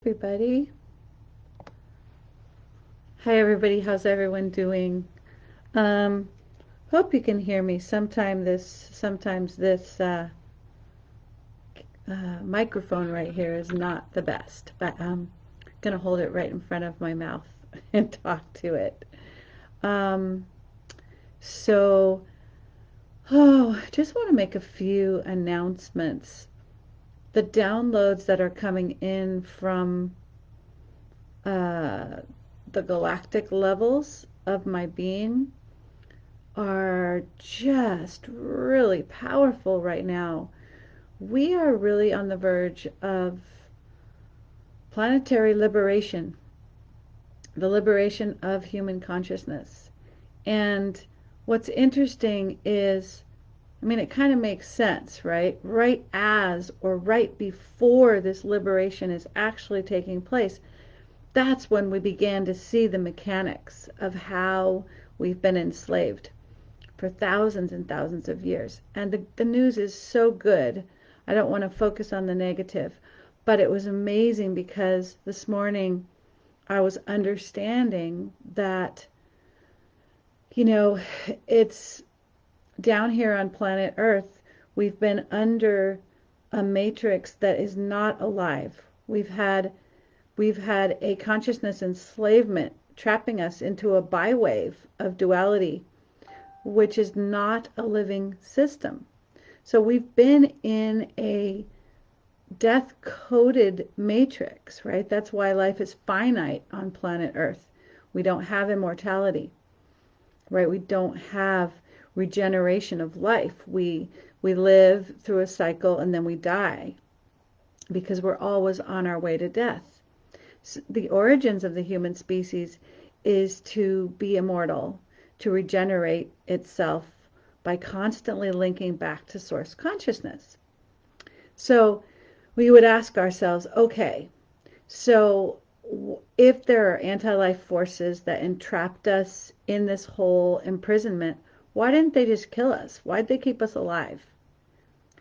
everybody. Hi everybody, how's everyone doing? Um, Hope you can hear me. Sometimes this microphone right here is not the best, but I'm gonna hold it right in front of my mouth and talk to it. Um, so, just want to make a few announcements. The downloads that are coming in from uh, the galactic levels of my being are just really powerful right now. We are really on the verge of planetary liberation, the liberation of human consciousness. And what's interesting is, it kind of makes sense, right? Right as or right before this liberation is actually taking place, that's when we began to see the mechanics of how we've been enslaved for thousands and thousands of years. And the news is so good. I don't want to focus on the negative, but it was amazing because this morning I was understanding that, you know, it's down here on planet Earth, we've been under a matrix that is not alive. We've had a consciousness enslavement trapping us into a biwave of duality, which is not a living system. So we've been in a death coded matrix, right? That's why life is finite on planet Earth. We don't have immortality, right? We don't have regeneration of life. We live through a cycle and then we die because we're always on our way to death. So the origins of the human species is to be immortal, to regenerate itself by constantly linking back to source consciousness. So we would ask ourselves, okay, so if there are anti-life forces that entrapped us in this whole imprisonment, why didn't they just kill us? Why'd they keep us alive?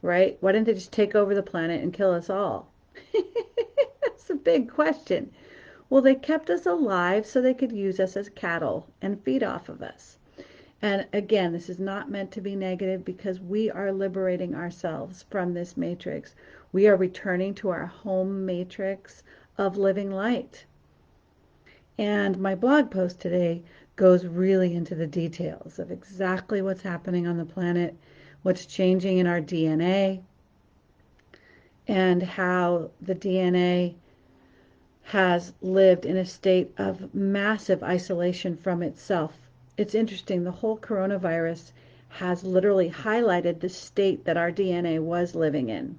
Right? Why didn't they just take over the planet and kill us all? That's a big question. Well, they kept us alive so they could use us as cattle and feed off of us. And again, this is not meant to be negative because we are liberating ourselves from this matrix. We are returning to our home matrix of living light. And my blog post today goes really into the details of exactly what's happening on the planet, what's changing in our DNA, and how the DNA has lived in a state of massive isolation from itself. It's interesting, the whole coronavirus has literally highlighted the state that our DNA was living in.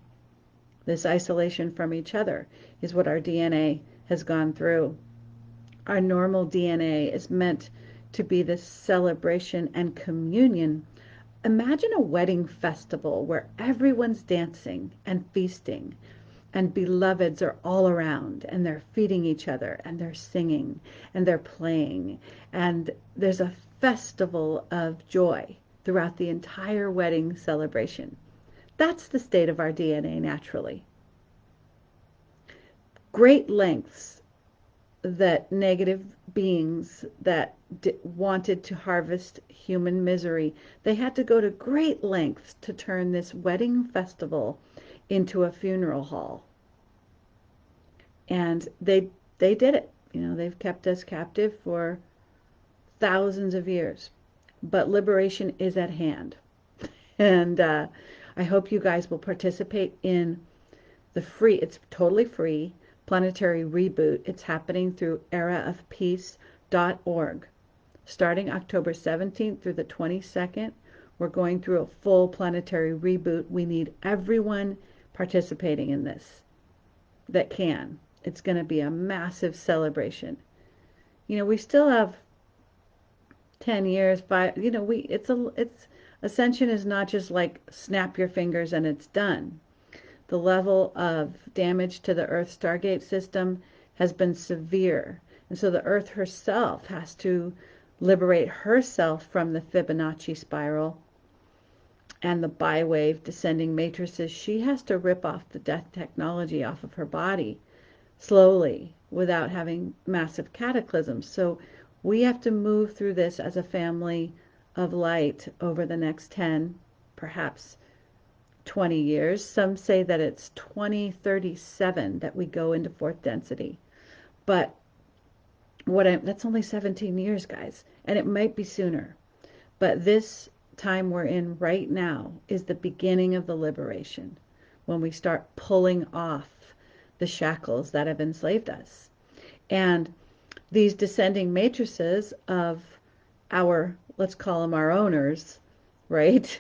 This isolation from each other is what our DNA has gone through. Our normal DNA is meant to be this celebration and communion. Imagine a wedding festival where everyone's dancing and feasting and beloveds are all around and they're feeding each other and they're singing and they're playing and there's a festival of joy throughout the entire wedding celebration. That's the state of our DNA naturally. Great lengths that negative beings that wanted to harvest human misery, they had to go to great lengths to turn this wedding festival into a funeral hall. And they did it. They've kept us captive for thousands of years. But liberation is at hand. And I hope you guys will participate in it's totally free, Planetary Reboot. It's happening through eraofpeace.org. Starting October 17th through the 22nd, we're going through a full planetary reboot. We need everyone participating in this that can. It's going to be a massive celebration. We still have 10 years, it's Ascension is not just like snap your fingers and it's done. The level of damage to the Earth Stargate system has been severe. And so the Earth herself has to liberate herself from the Fibonaci spiral and the Biwave descending matrices. She has to rip off the death technology off of her body slowly without having massive cataclysms. So we have to move through this as a family of light over the next 10, perhaps 20 years. Some say that it's 2037 that we go into fourth density. But that's only 17 years, guys, and it might be sooner. But this time we're in right now is the beginning of the liberation, when we start pulling off the shackles that have enslaved us. And these descending matrices of our, let's call them our owners, right?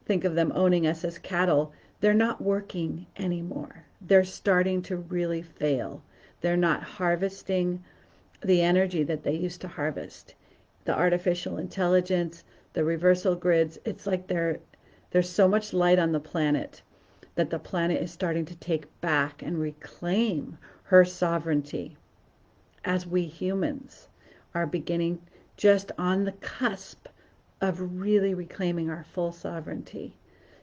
Think of them owning us as cattle. They're not working anymore. They're starting to really fail. They're not harvesting the energy that they used to harvest. The artificial intelligence, the reversal grids, it's like there's so much light on the planet that the planet is starting to take back and reclaim her sovereignty, as we humans are beginning just on the cusp of really reclaiming our full sovereignty.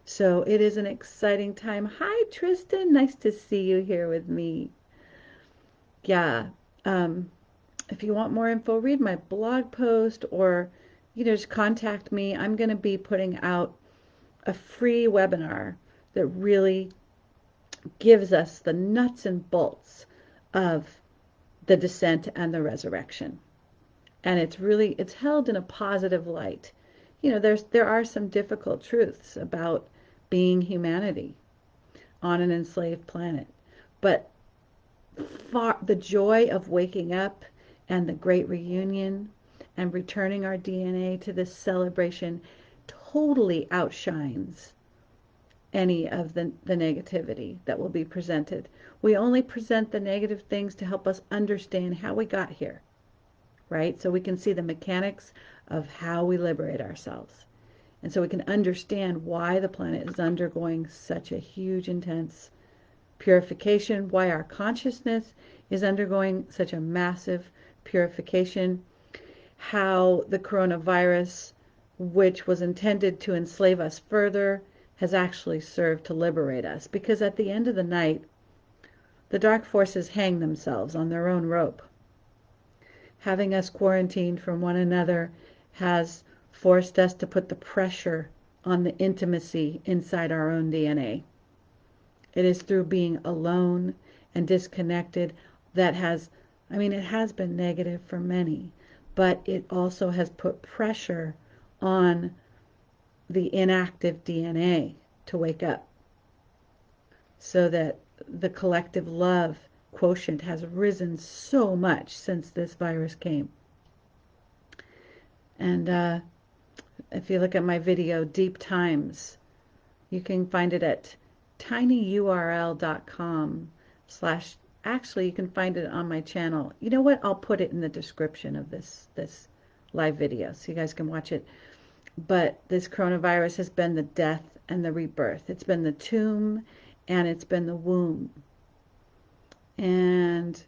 So it is an exciting time. Hi, Tristan. Nice to see you here with me. Yeah. If you want more info, read my blog post, or just contact me. I'm going to be putting out a free webinar that really gives us the nuts and bolts of the descent and the resurrection. And it's held in a positive light. There are some difficult truths about being humanity on an enslaved planet, but the joy of waking up and the great reunion and returning our DNA to this celebration totally outshines any of the negativity that will be presented. We only present the negative things to help us understand how we got here, right? So we can see the mechanics of how we liberate ourselves. And so we can understand why the planet is undergoing such a huge, intense purification, why our consciousness is undergoing such a massive purification, how the coronavirus, which was intended to enslave us further, has actually served to liberate us. Because at the end of the night, the dark forces hang themselves on their own rope. Having us quarantined from one another has forced us to put the pressure on the intimacy inside our own DNA. It is through being alone and disconnected that it has been negative for many, but it also has put pressure on the inactive DNA to wake up, so that the collective love quotient has risen so much since this virus came. And if you look at my video, Deep Times, you can find it at tinyurl.com/ actually, you can find it on my channel. You know what? I'll put it in the description of this live video so you guys can watch it. But this coronavirus has been the death and the rebirth. It's been the tomb and it's been the womb. And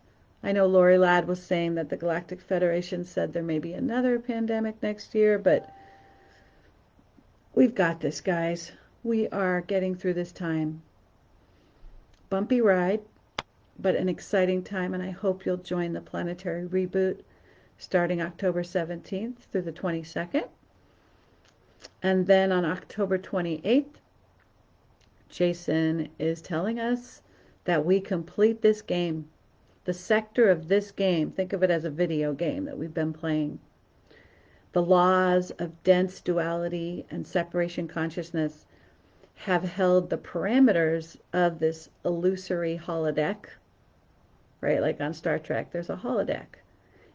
I know Lori Ladd was saying that the Galactic Federation said there may be another pandemic next year, but we've got this, guys. We are getting through this time. Bumpy ride, but an exciting time, and I hope you'll join the Planetary Reboot starting October 17th through the 22nd. And then on October 28th, Jason is telling us that we complete this game. The sector of this game, think of it as a video game that we've been playing. The laws of dense duality and separation consciousness have held the parameters of this illusory holodeck, right? Like on Star Trek, there's a holodeck.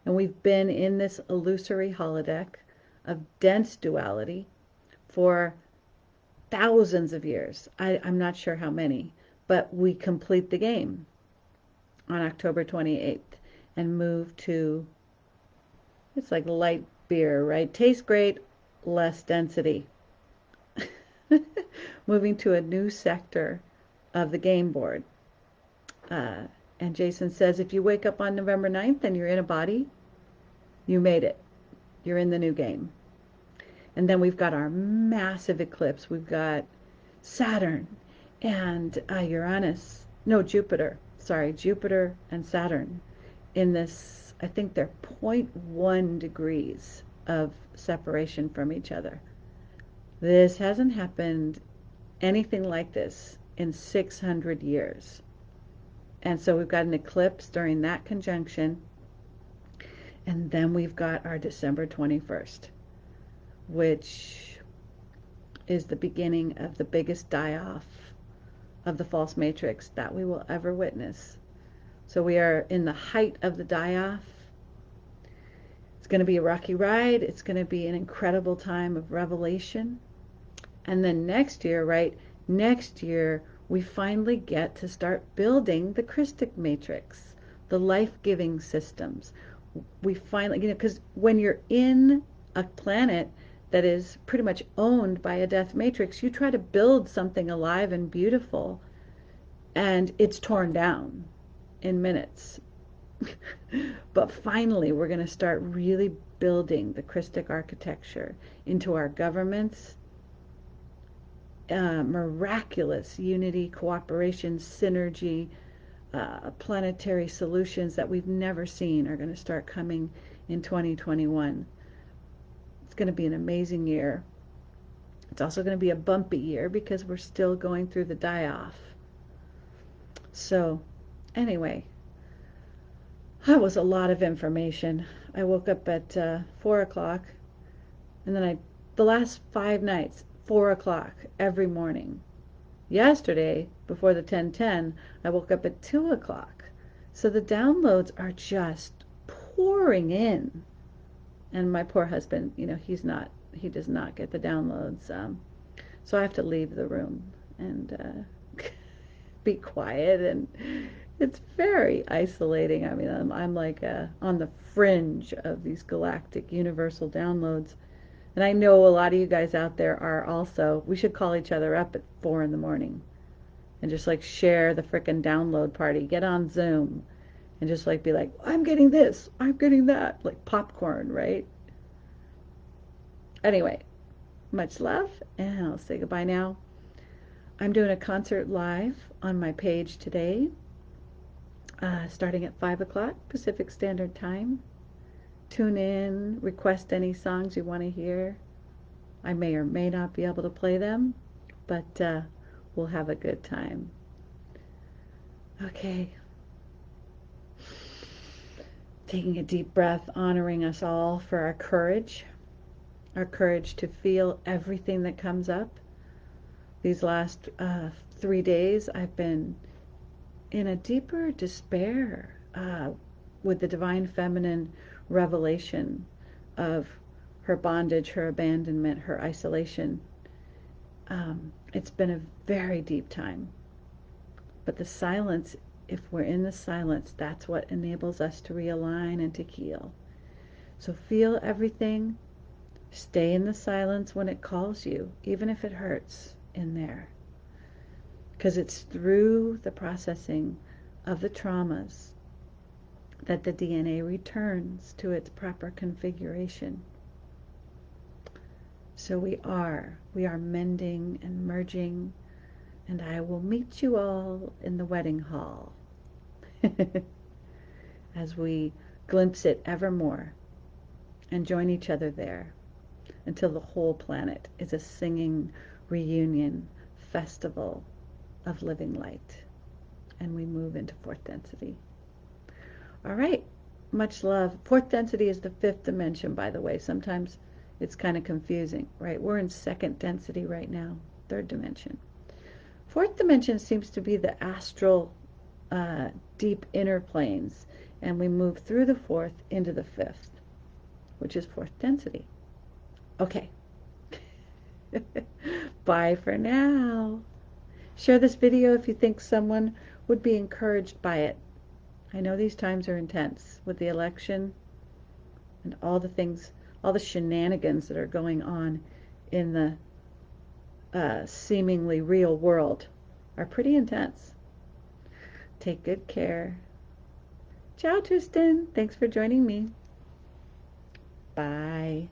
And we've been in this illusory holodeck of dense duality for thousands of years. I'm not sure how many, but we complete the game on October 28th and move to, it's like light beer, right? Tastes great, less density. Moving to a new sector of the game board. And Jason says, if you wake up on November 9th and you're in a body, you made it. You're in the new game. And then we've got our massive eclipse. We've got Saturn and Jupiter. Jupiter and Saturn in this, I think they're 0.1 degrees of separation from each other. This hasn't happened anything like this in 600 years. And so we've got an eclipse during that conjunction. And then we've got our December 21st, which is the beginning of the biggest die-off of the false matrix that we will ever witness. So we are in the height of the die-off. It's going to be a rocky ride. It's going to be an incredible time of revelation. And then next year, right, next year, we finally get to start building the Krystal matrix, the life-giving systems. We finally, because when you're in a planet that is pretty much owned by a death matrix, you try to build something alive and beautiful, and it's torn down in minutes. But finally, we're going to start really building the Krystal architecture into our governments. Miraculous unity, cooperation, synergy, planetary solutions that we've never seen are going to start coming in 2021. It's going to be an amazing year. It's also going to be a bumpy year because we're still going through the die-off. So, anyway, that was a lot of information. I woke up at 4 o'clock, and then the last 5 nights, 4 o'clock every morning. Yesterday, before the 10:10, I woke up at 2 o'clock. So the downloads are just pouring in. And my poor husband, he does not get the downloads. So I have to leave the room and be quiet. And it's very isolating. I mean, I'm like on the fringe of these galactic universal downloads. And I know a lot of you guys out there are also. We should call each other up at 4 in the morning and just like share the frickin' download party. Get on Zoom and just like be like, I'm getting this, I'm getting that, like popcorn, right? Anyway, much love, and I'll say goodbye now. I'm doing a concert live on my page today, starting at 5 o'clock Pacific Standard Time. Tune in, request any songs you want to hear. I may or may not be able to play them, but we'll have a good time. Okay. Taking a deep breath, honoring us all for our courage to feel everything that comes up. These last 3 days, I've been in a deeper despair with the Divine Feminine revelation of her bondage, her abandonment, her isolation. It's been a very deep time. But the silence, if we're in the silence, that's what enables us to realign and to heal. So feel everything. Stay in the silence when it calls you, even if it hurts in there. Because it's through the processing of the traumas that the DNA returns to its proper configuration. So we are mending and merging, and I will meet you all in the wedding hall as we glimpse it evermore and join each other there until the whole planet is a singing reunion festival of living light, and we move into 4th density. All right, much love. 4th density is the 5th dimension, by the way. Sometimes it's kind of confusing, right? We're in 2nd density right now, 3rd dimension. 4th dimension seems to be the astral deep inner planes, and we move through the 4th into the 5th, which is 4th density. Okay. Bye for now. Share this video if you think someone would be encouraged by it. I know these times are intense with the election and all the things, all the shenanigans that are going on in the seemingly real world are pretty intense. Take good care. Ciao, Tristan. Thanks for joining me. Bye.